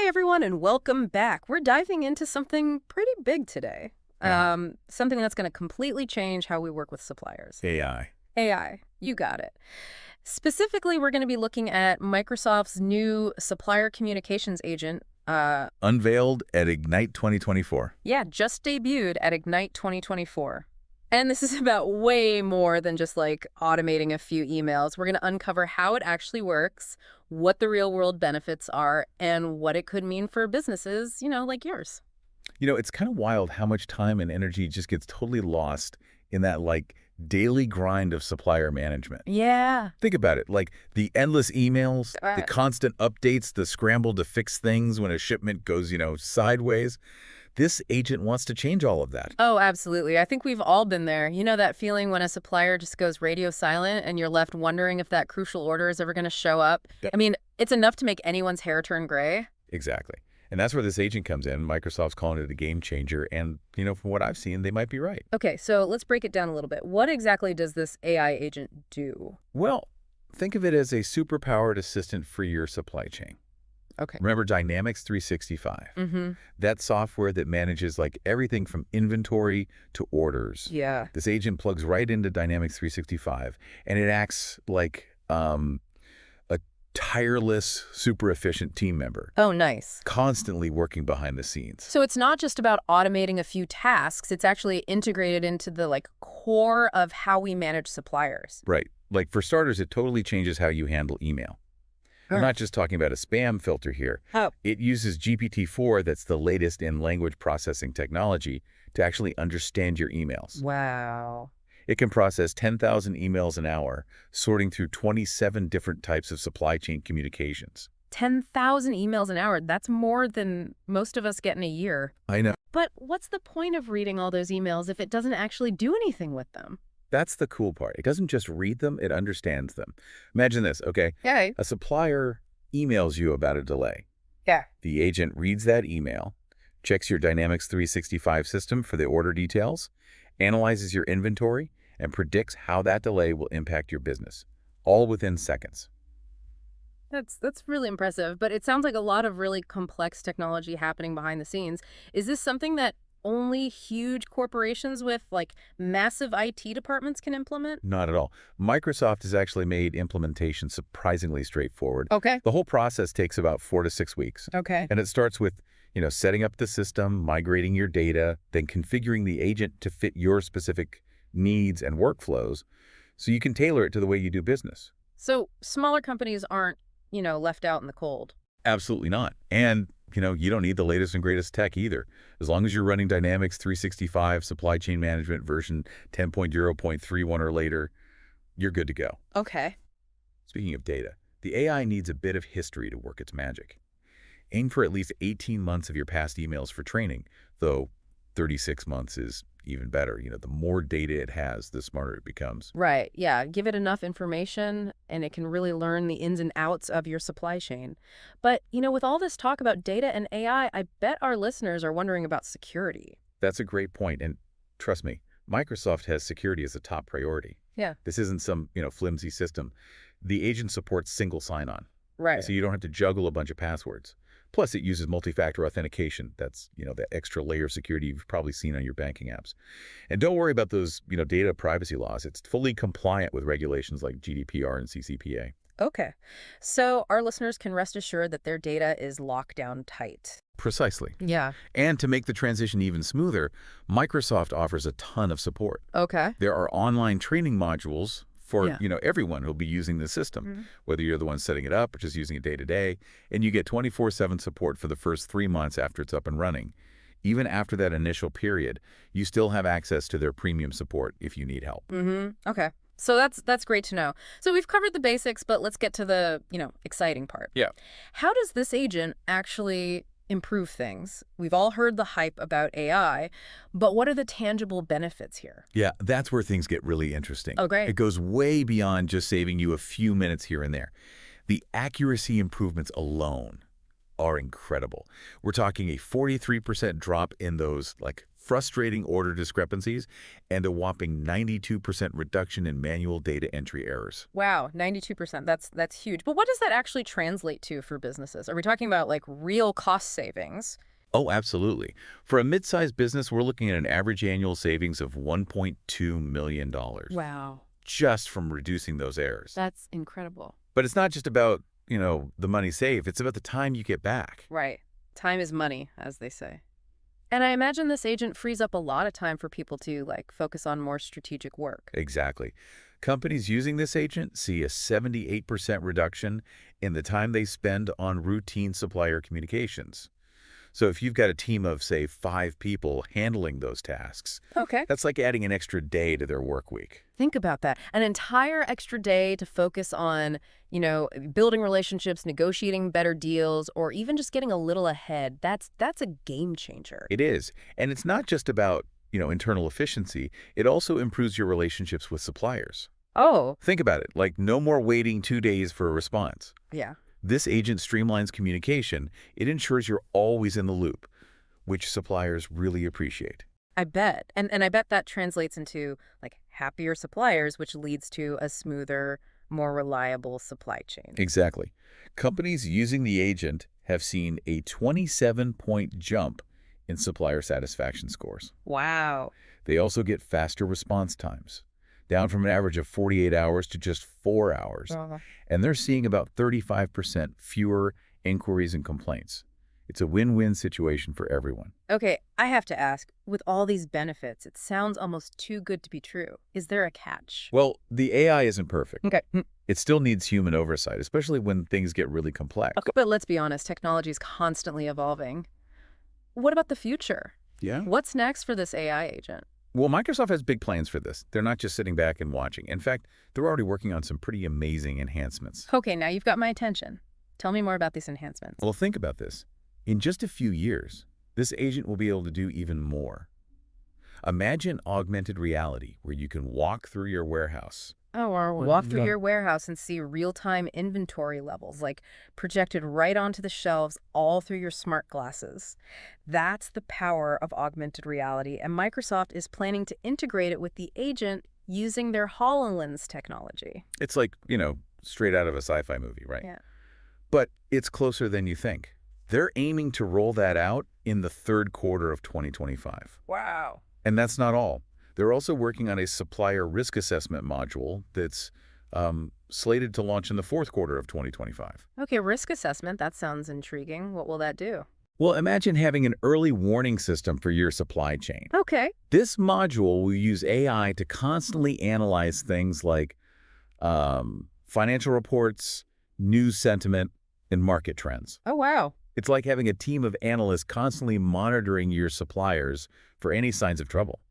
everyone, and welcome back. We're diving into something pretty big today. Something that's going to completely change how we work with suppliers. AI. AI, you got it. Specifically, we're going to be looking at Microsoft's new supplier communications agent. Unveiled at Ignite 2024. Yeah, just debuted at Ignite 2024. And this is about way more than just like automating a few emails. We're going to uncover how it actually works, what the real world benefits are, and what it could mean for businesses, like yours. It's kind of wild how much time and energy just gets totally lost in that daily grind of supplier management. Yeah. Think about it, like the endless emails, the Right. constant updates, the scramble to fix things when a shipment goes, sideways. This agent wants to change all of that. Oh, absolutely. I think we've all been there. You know that feeling when a supplier just goes radio silent and you're left wondering if that crucial order is ever going to show up? Yeah. I mean, it's enough to make anyone's hair turn gray. Exactly. And that's where this agent comes in. Microsoft's calling it a game changer. And, from what I've seen, they might be right. Okay, so let's break it down a little bit. What exactly does this AI agent do? Well, think of it as a superpowered assistant for your supply chain. Okay. Remember Dynamics 365? Mm-hmm. That software that manages everything from inventory to orders. Yeah. This agent plugs right into Dynamics 365, and it acts like a tireless, super efficient team member, Oh, nice. constantly working behind the scenes. So it's not just about automating a few tasks. It's actually integrated into the core of how we manage suppliers. Right. For starters, it totally changes how you handle email. We're not just talking about a spam filter here. Oh. It uses GPT-4, that's the latest in language processing technology, to actually understand your emails. Wow. It can process 10,000 emails an hour, sorting through 27 different types of supply chain communications. 10,000 emails an hour. That's more than most of us get in a year. I know. But what's the point of reading all those emails if it doesn't actually do anything with them? That's the cool part. It doesn't just read them, it understands them. Imagine this, okay? Yeah. A supplier emails you about a delay. Yeah. The agent reads that email, checks your Dynamics 365 system for the order details, analyzes your inventory, and predicts how that delay will impact your business, all within seconds. That's really impressive, but it sounds like a lot of really complex technology happening behind the scenes. Is this something that only huge corporations with massive IT departments can implement? Not at all. Microsoft has actually made implementation surprisingly straightforward. Okay. The whole process takes about 4 to 6 weeks. Okay. And it starts with, setting up the system, migrating your data, then configuring the agent to fit your specific needs and workflows so you can tailor it to the way you do business. So smaller companies aren't, left out in the cold. Absolutely not. And, you don't need the latest and greatest tech either. As long as you're running Dynamics 365 Supply Chain Management version 10.0.31 or later, you're good to go. Okay. Speaking of data, the AI needs a bit of history to work its magic. Aim for at least 18 months of your past emails for training, though 36 months is even better. The more data it has, the smarter it becomes. Right. Yeah. Give it enough information and it can really learn the ins and outs of your supply chain. But, with all this talk about data and AI, I bet our listeners are wondering about security. That's a great point. And trust me, Microsoft has security as a top priority. Yeah. This isn't some, flimsy system. The agent supports single sign-on. Right. So you don't have to juggle a bunch of passwords. Plus, it uses multi-factor authentication. That's, that extra layer of security you've probably seen on your banking apps. And don't worry about those, data privacy laws. It's fully compliant with regulations like GDPR and CCPA. Okay. So our listeners can rest assured that their data is locked down tight. Precisely. Yeah. And to make the transition even smoother, Microsoft offers a ton of support. Okay. There are online training modules for, Yeah. Everyone who'll be using the system, Mhm. whether you're the one setting it up or just using it day to day, and you get 24/7 support for the first 3 months after it's up and running. Even after that initial period, you still have access to their premium support if you need help. Mm-hmm. Okay. So that's great to know. So we've covered the basics, but let's get to the, exciting part. Yeah. How does this agent actually improve things? We've all heard the hype about AI, but what are the tangible benefits here? Yeah, that's where things get really interesting. Oh, great. It goes way beyond just saving you a few minutes here and there. The accuracy improvements alone are incredible. We're talking a 43% drop in those frustrating order discrepancies, and a whopping 92% reduction in manual data entry errors. Wow, 92%. That's huge. But what does that actually translate to for businesses? Are we talking about like real cost savings? Oh, absolutely. For a mid-sized business, we're looking at an average annual savings of $1.2 million Wow, just from reducing those errors. that's incredible. But it's not just about, the money saved. It's about the time you get back. Right. Time is money, as they say. And I imagine this agent frees up a lot of time for people to like focus on more strategic work. Exactly. Companies using this agent see a 78% reduction in the time they spend on routine supplier communications. So if you've got a team of, say, 5 people handling those tasks, Okay. that's like adding an extra day to their work week. Think about that. An entire extra day to focus on, building relationships, negotiating better deals, or even just getting a little ahead. That's a game changer. It is. And it's not just about, internal efficiency. It also improves your relationships with suppliers. Oh, Think about it, like no more waiting 2 days for a response. yeah. This agent streamlines communication. It ensures you're always in the loop, which suppliers really appreciate. I bet. And I bet that translates into like happier suppliers, which leads to a smoother, more reliable supply chain. Exactly. Companies using the agent have seen a 27-point jump in supplier satisfaction scores. Wow. They also get faster response times, down from an average of 48 hours to just 4 hours. And they're seeing about 35% fewer inquiries and complaints. It's a win-win situation for everyone. Okay, I have to ask, with all these benefits, it sounds almost too good to be true. Is there a catch? Well, the AI isn't perfect. Okay. It still needs human oversight, especially when things get really complex. Okay, but let's be honest, technology is constantly evolving. What about the future? Yeah? What's next for this AI agent? Well, Microsoft has big plans for this. They're not just sitting back and watching. In fact, they're already working on some pretty amazing enhancements. Okay, now you've got my attention. Tell me more about these enhancements. Well, think about this. In just a few years, this agent will be able to do even more. Imagine augmented reality where you can walk through your warehouse. Oh, or walk through your warehouse and see real-time inventory levels, like projected right onto the shelves all through your smart glasses. That's the power of augmented reality, and Microsoft is planning to integrate it with the agent using their HoloLens technology. It's like, straight out of a sci-fi movie, right? Yeah. But it's closer than you think. They're aiming to roll that out in the third quarter of 2025. Wow. And that's not all. They're also working on a supplier risk assessment module that's slated to launch in the fourth quarter of 2025. Okay, risk assessment. That sounds intriguing. What will that do? Well, imagine having an early warning system for your supply chain. Okay. This module will use AI to constantly analyze things like financial reports, news sentiment, and market trends. Oh, wow. It's like having a team of analysts constantly monitoring your suppliers for any signs of trouble.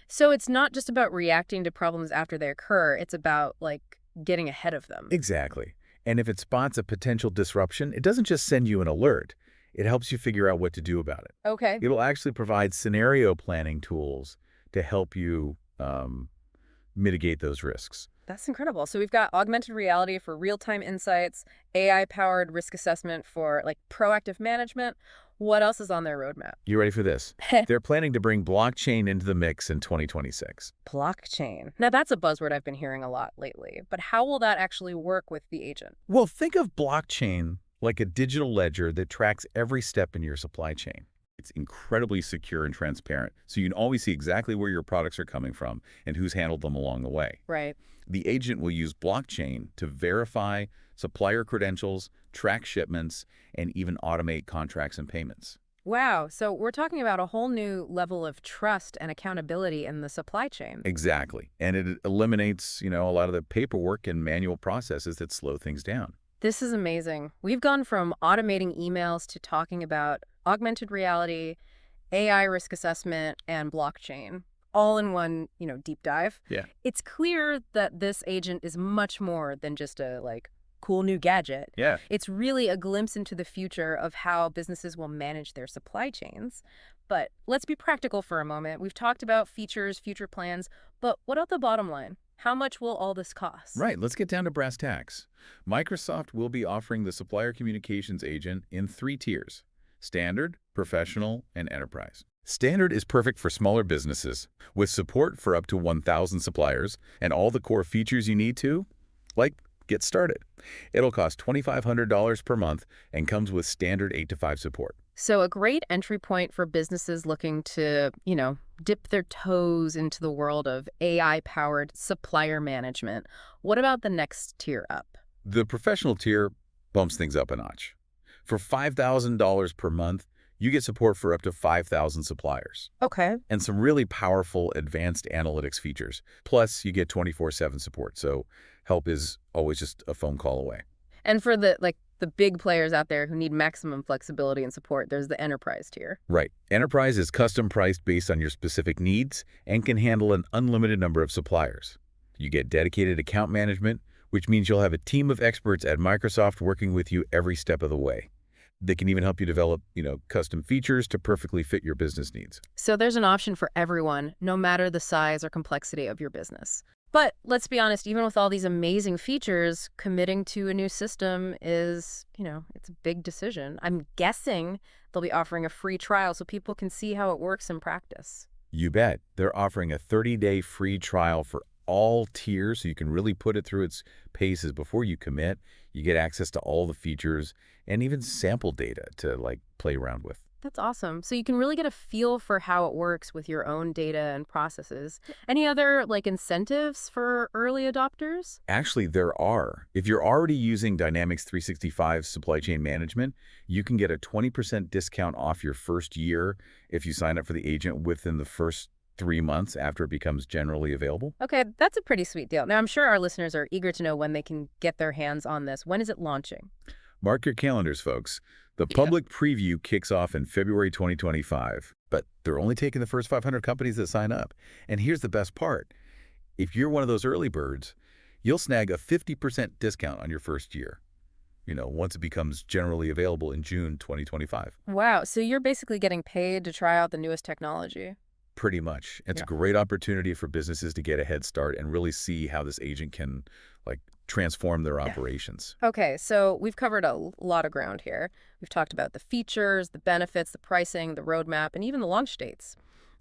So it's not just about reacting to problems after they occur. It's about, like, getting ahead of them. Exactly. And if it spots a potential disruption, it doesn't just send you an alert. It helps you figure out what to do about it. Okay. It'll actually provide scenario planning tools to help you mitigate those risks. That's incredible. So we've got augmented reality for real-time insights, AI-powered risk assessment for, like, proactive management. What else is on their roadmap? You ready for this? They're planning to bring blockchain into the mix in 2026. Blockchain. Now, that's a buzzword I've been hearing a lot lately, but how will that actually work with the agent? Well, think of blockchain like a digital ledger that tracks every step in your supply chain. It's incredibly secure and transparent, so you can always see exactly where your products are coming from and who's handled them along the way. Right. The agent will use blockchain to verify supplier credentials, track shipments, and even automate contracts and payments. Wow. So we're talking about a whole new level of trust and accountability in the supply chain. Exactly. And it eliminates, a lot of the paperwork and manual processes that slow things down. This is amazing. We've gone from automating emails to talking about augmented reality, AI risk assessment, and blockchain, all in one, deep dive. Yeah. It's clear that this agent is much more than just a, cool new gadget. Yeah. It's really a glimpse into the future of how businesses will manage their supply chains. But let's be practical for a moment. We've talked about features, future plans, but what about the bottom line? How much will all this cost? Right. Let's get down to brass tacks. Microsoft will be offering the supplier communications agent in 3 tiers: standard, professional, and enterprise. Standard is perfect for smaller businesses, with support for up to 1,000 suppliers and all the core features you need to, like, get started. It'll cost $2,500 per month and comes with standard 8 to 5 support. So a great entry point for businesses looking to, dip their toes into the world of AI-powered supplier management. What about the next tier up? The professional tier bumps things up a notch. For $5,000 per month, you get support for up to 5,000 suppliers Okay. and some really powerful advanced analytics features. Plus, you get 24/7 support, so help is always just a phone call away. And for the big players out there who need maximum flexibility and support, there's the enterprise tier. Right. Enterprise is custom priced based on your specific needs and can handle an unlimited number of suppliers. You get dedicated account management, which means you'll have a team of experts at Microsoft working with you every step of the way. They can even help you develop, custom features to perfectly fit your business needs. So there's an option for everyone, no matter the size or complexity of your business. But let's be honest, even with all these amazing features, committing to a new system is, it's a big decision. I'm guessing they'll be offering a free trial so people can see how it works in practice. You bet. They're offering a 30-day free trial for all tiers, so you can really put it through its paces before you commit. You get access to all the features and even sample data to play around with. That's awesome. So you can really get a feel for how it works with your own data and processes. Any other incentives for early adopters? Actually, there are. If you're already using Dynamics 365 supply chain management, you can get a 20% discount off your first year if you sign up for the agent within the first 3 months after it becomes generally available. Okay, that's a pretty sweet deal. Now, I'm sure our listeners are eager to know when they can get their hands on this. When is it launching? Mark your calendars, folks. The public preview kicks off in February 2025, but they're only taking the first 500 companies that sign up. And here's the best part. If you're one of those early birds, you'll snag a 50% discount on your first year, once it becomes generally available in June 2025. Wow, so you're basically getting paid to try out the newest technology. Pretty much. It's Yeah. a great opportunity for businesses to get a head start and really see how this agent can transform their operations. Okay, so we've covered a lot of ground here. We've talked about the features, the benefits, the pricing, the roadmap, and even the launch dates.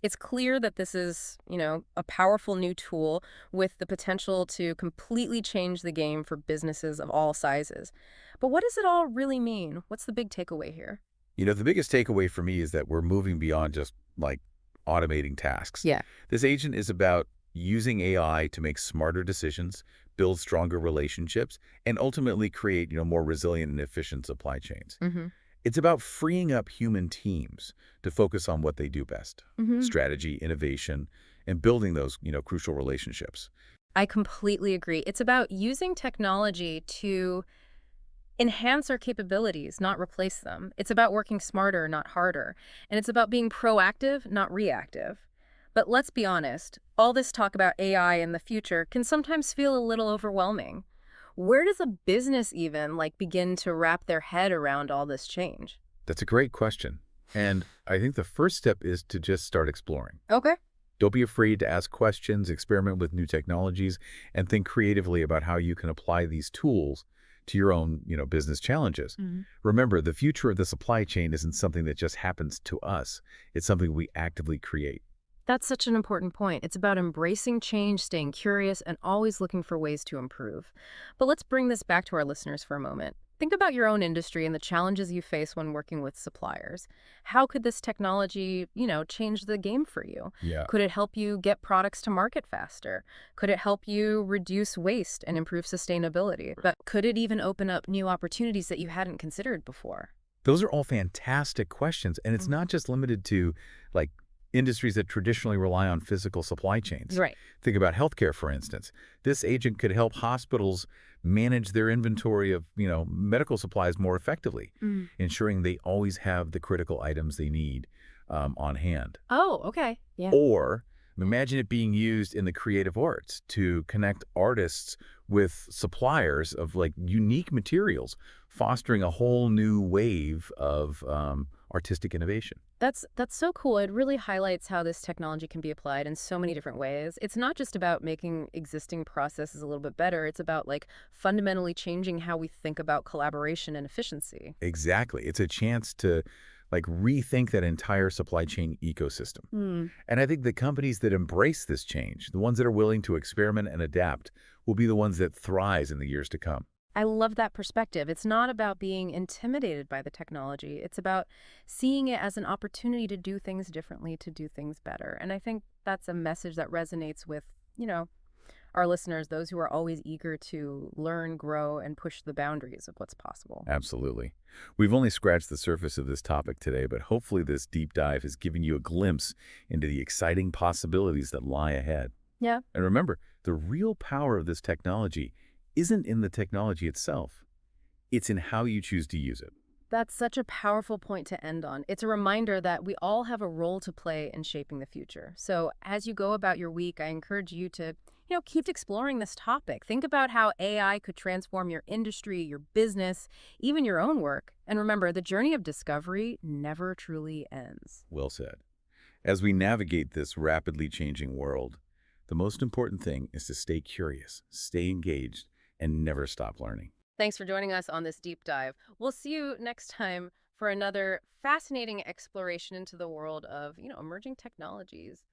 It's clear that this is, a powerful new tool with the potential to completely change the game for businesses of all sizes. But what does it all really mean? What's the big takeaway here? The biggest takeaway for me is that we're moving beyond just automating tasks. Yeah. This agent is about using AI to make smarter decisions, build stronger relationships, and ultimately create, more resilient and efficient supply chains. Mm-hmm. It's about freeing up human teams to focus on what they do best, Mm-hmm. strategy, innovation, and building those, crucial relationships. I completely agree. It's about using technology to enhance our capabilities, not replace them. It's about working smarter, not harder. And it's about being proactive, not reactive. But let's be honest, all this talk about AI in the future can sometimes feel a little overwhelming. Where does a business even begin to wrap their head around all this change? That's a great question. And I think the first step is to just start exploring. Okay. Don't be afraid to ask questions, experiment with new technologies, and think creatively about how you can apply these tools to your own, business challenges. Mm-hmm. Remember, the future of the supply chain isn't something that just happens to us. It's something we actively create. That's such an important point. It's about embracing change, staying curious, and always looking for ways to improve. But let's bring this back to our listeners for a moment. Think about your own industry and the challenges you face when working with suppliers. How could this technology, change the game for you? Yeah. Could it help you get products to market faster? Could it help you reduce waste and improve sustainability? But could it even open up new opportunities that you hadn't considered before? Those are all fantastic questions. And it's not just limited to industries that traditionally rely on physical supply chains. Right. Think about healthcare, for instance. This agent could help hospitals manage their inventory of, medical supplies more effectively, ensuring they always have the critical items they need on hand. Oh, okay. Yeah. Or imagine it being used in the creative arts to connect artists with suppliers of unique materials, fostering a whole new wave of artistic innovation. That's so cool. It really highlights how this technology can be applied in so many different ways. It's not just about making existing processes a little bit better. It's about fundamentally changing how we think about collaboration and efficiency. Exactly. It's a chance to like rethink that entire supply chain ecosystem. Hmm. And I think the companies that embrace this change, the ones that are willing to experiment and adapt, will be the ones that thrive in the years to come. I love that perspective. It's not about being intimidated by the technology. It's about seeing it as an opportunity to do things differently, to do things better. And I think that's a message that resonates with, you know, our listeners, those who are always eager to learn, grow, and push the boundaries of what's possible. Absolutely. We've only scratched the surface of this topic today, but hopefully this deep dive has given you a glimpse into the exciting possibilities that lie ahead. Yeah. And remember, the real power of this technology isn't in the technology itself. It's in how you choose to use it. That's such a powerful point to end on. It's a reminder that we all have a role to play in shaping the future. So as you go about your week, I encourage you to, keep exploring this topic. Think about how AI could transform your industry, your business, even your own work. And remember, the journey of discovery never truly ends. Well said. As we navigate this rapidly changing world, the most important thing is to stay curious, stay engaged, and never stop learning. Thanks for joining us on this deep dive. We'll see you next time for another fascinating exploration into the world of, emerging technologies.